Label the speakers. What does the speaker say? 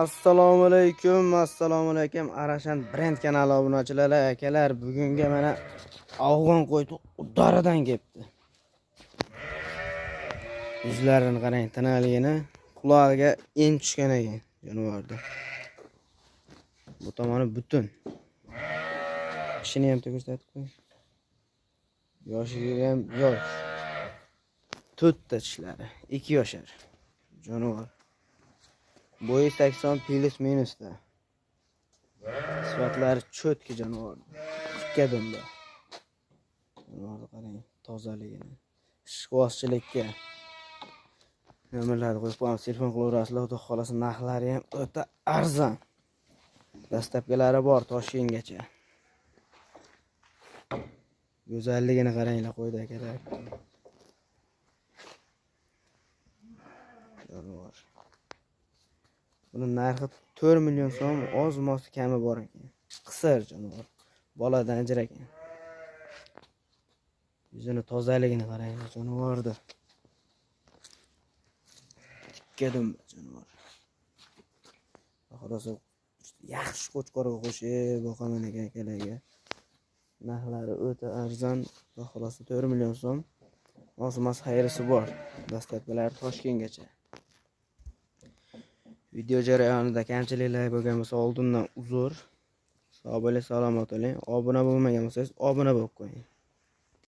Speaker 1: Assalomu alaykum. Arashan brend kanali obunachilari, akalar, bugunga mana afg'on qo'y udaridan kelibdi. Yuzlarini qarang, tanaligini, qulog'iga en tushgan ekan jonivorda. Bu tomoni butun. Ishini ham ko'rsatib qo'ying. Yoshiga ham yosh. 4 ta tishlari, 2 yoshar. Jonivor. Bo'yi 80 plus minusda. Sifatlari cho'tki jonivor. Tikka dumba. Jonivorni qarang, tozaligini. Ishqibozchilikka nomerlarni qo'yib qo'yamiz. Telefon qilaverasizlar, xudo xolasa narxlari ham o'ta arzon. Dastlabkilari bor Toshkentgacha. Go'zalligini qaranglar qo'ydi akalar. Jonivor. Buni narxi 4 million so'm, oz-moz kami bor ekan. Qisir jonivor. Boladan ajragan. Yuzini tozaligini qaranglar jonivorda. Tikka dumba jonivor. Xohlasa yaxshi qo'chqorga qo'shib boqaman ekan akalarga. Narxlari o'ta arzon. Xohlasa 4 million so'm. Oz-moz xayrisi bor. Dastlabkilar Toshkentgacha. Video jarayonida kamchiliklar bo'lgan bo'lsa, oldindan uzr. Sog' bo'ling, salomat bo'ling. Obuna bo'lmagan bo'lsangiz, obuna bo'lib qo'ying.